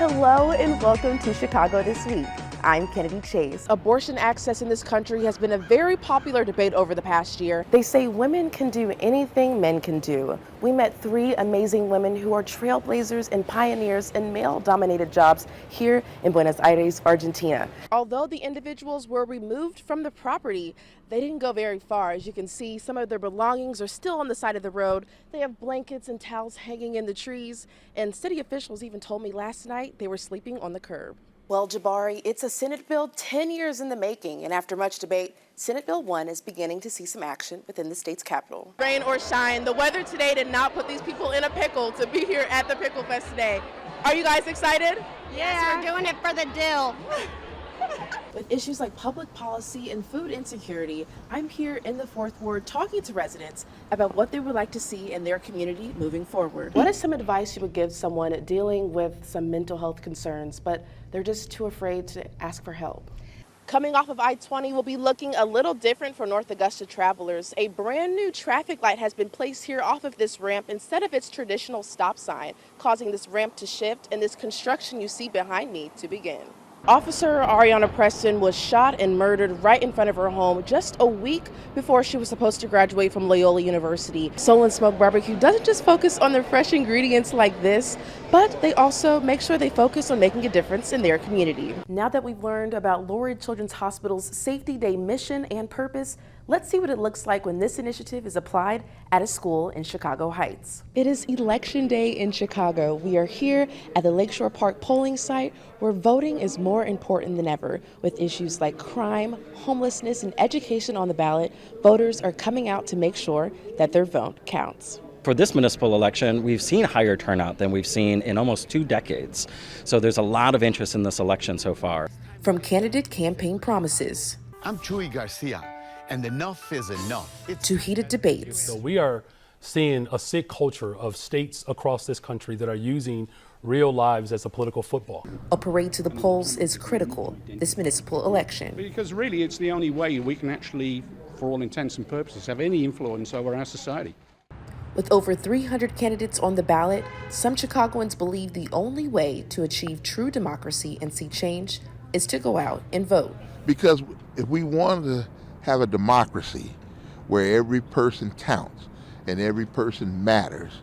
Hello and welcome to Chicago This Week. I'm Kennedy Chase. Abortion access in this country has been a very popular debate over the past year. They say women can do anything men can do. We met three amazing women who are trailblazers and pioneers in male-dominated jobs here in Buenos Aires, Argentina. Although the individuals were removed from the property, they didn't go very far. As you can see, some of their belongings are still on the side of the road. They have blankets and towels hanging in the trees, and city officials even told me last night they were sleeping on the curb. Well, Jabari, it's a Senate bill 10 years in the making, and after much debate, Senate Bill 1 is beginning to see some action within the state's capital. Rain or shine, the weather today did not put these people in a pickle to be here at the Pickle Fest today. Are you guys excited? Yes, we're doing it for the dill. With issues like public policy and food insecurity, I'm here in the 4th Ward talking to residents about what they would like to see in their community moving forward. What is some advice you would give someone dealing with some mental health concerns, but they're just too afraid to ask for help? Coming off of I-20 will be looking a little different for North Augusta travelers. A brand new traffic light has been placed here off of this ramp instead of its traditional stop sign, causing this ramp to shift and this construction you see behind me to begin. Officer Ariana Preston was shot and murdered right in front of her home just a week before she was supposed to graduate from Loyola University. Soul and Smoke Barbecue doesn't just focus on the fresh ingredients like this, but they also make sure they focus on making a difference in their community. Now that we've learned about Lurie Children's Hospital's Safety Day mission and purpose, let's see what it looks like when this initiative is applied at a school in Chicago Heights. It is Election Day in Chicago. We are here at the Lakeshore Park polling site where voting is more important than ever. With issues like crime, homelessness, and education on the ballot, voters are coming out to make sure that their vote counts. For this municipal election, we've seen higher turnout than we've seen in almost 2 decades. So there's a lot of interest in this election so far. From candidate campaign promises. I'm Chuy Garcia, and enough is enough. To heated debates. So we are seeing a sick culture of states across this country that are using real lives as a political football. A parade to the polls is critical this municipal election. Because really it's the only way we can actually, for all intents and purposes, have any influence over our society. With over 300 candidates on the ballot, some Chicagoans believe the only way to achieve true democracy and see change is to go out and vote. Because if we wanted to have a democracy where every person counts and every person matters,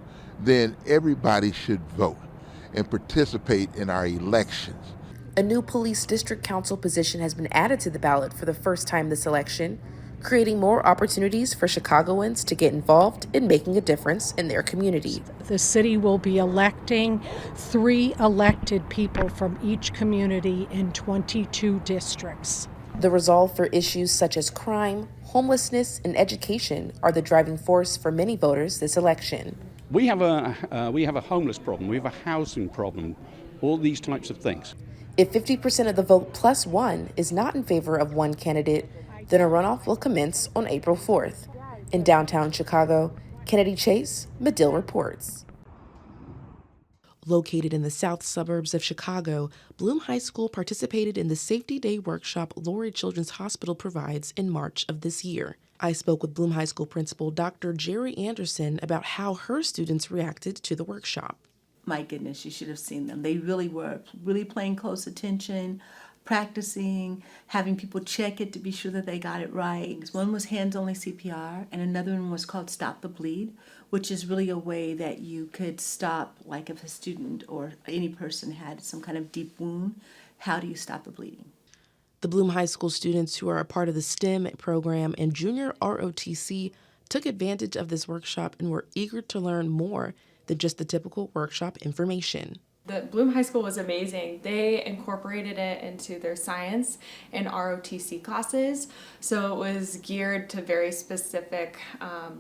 then everybody should vote and participate in our elections. A new police district council position has been added to the ballot for the first time this election, creating more opportunities for Chicagoans to get involved in making a difference in their community. The city will be electing 3 elected people from each community in 22 districts. The resolve for issues such as crime, homelessness, and education are the driving force for many voters this election. We have a homeless problem, we have a housing problem, all these types of things. If 50% of the vote plus one is not in favor of one candidate, then a runoff will commence on April 4th. In downtown Chicago, Kennedy Chase, Medill reports. Located in the south suburbs of Chicago, Bloom High School participated in the Safety Day workshop Lurie Children's Hospital provides in March of this year. I spoke with Bloom High School principal Dr. Jerry Anderson about how her students reacted to the workshop. My goodness, you should have seen them. They really were paying close attention, practicing, having people check it to be sure that they got it right. One was hands-only CPR, and another one was called Stop the Bleed, which is really a way that you could stop, like if a student or any person had some kind of deep wound, how do you stop the bleeding? The Bloom High School students who are a part of the STEM program and junior ROTC took advantage of this workshop and were eager to learn more than just the typical workshop information. The Bloom High School was amazing. They incorporated it into their science and ROTC classes, so it was geared to very specific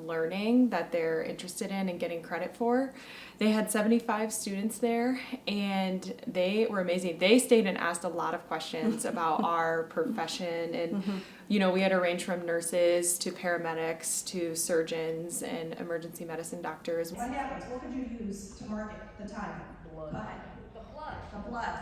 learning that they're interested in and getting credit for. They had 75 students there, and they were amazing. They stayed and asked a lot of questions about our profession, and we had a range from nurses to paramedics to surgeons and emergency medicine doctors. What happens? What would you use to mark it, the time? The blood.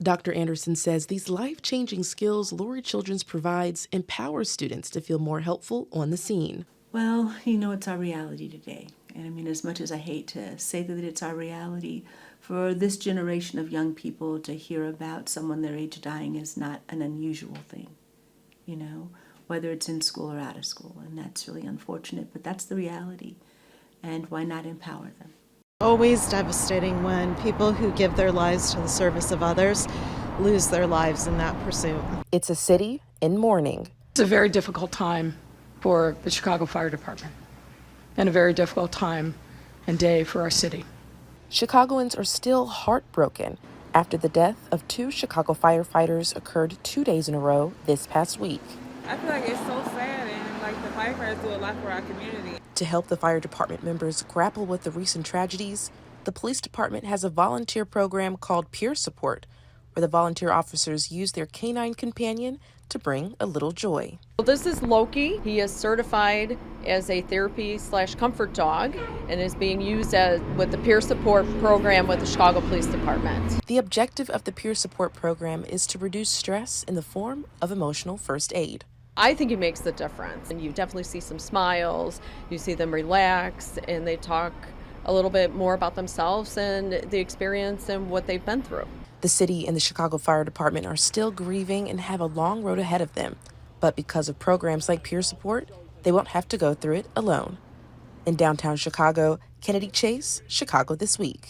Dr. Anderson says these life-changing skills Lurie Children's provides empower students to feel more helpful on the scene. Well, it's our reality today. And I mean, as much as I hate to say that it's our reality, for this generation of young people to hear about someone their age dying is not an unusual thing, you know, whether it's in school or out of school. And that's really unfortunate, but that's the reality. And why not empower them? Always devastating when people who give their lives to the service of others lose their lives in that pursuit. It's a city in mourning. It's a very difficult time for the Chicago Fire Department and a very difficult time and day for our city. Chicagoans are still heartbroken after the death of 2 Chicago firefighters occurred 2 days in a row this past week. I feel like it's so sad, and like the firefighters do a lot for our community. To help the fire department members grapple with the recent tragedies, the police department has a volunteer program called Peer Support, where the volunteer officers use their canine companion to bring a little joy. Well, this is Loki. He is certified as a therapy/comfort dog and is being used with the peer support program with the Chicago Police Department. The objective of the peer support program is to reduce stress in the form of emotional first aid. I think it makes the difference, and you definitely see some smiles, you see them relax, and they talk a little bit more about themselves and the experience and what they've been through. The city and the Chicago Fire Department are still grieving and have a long road ahead of them. But because of programs like Peer Support, they won't have to go through it alone. In downtown Chicago, Kennedy Chase, Chicago This Week.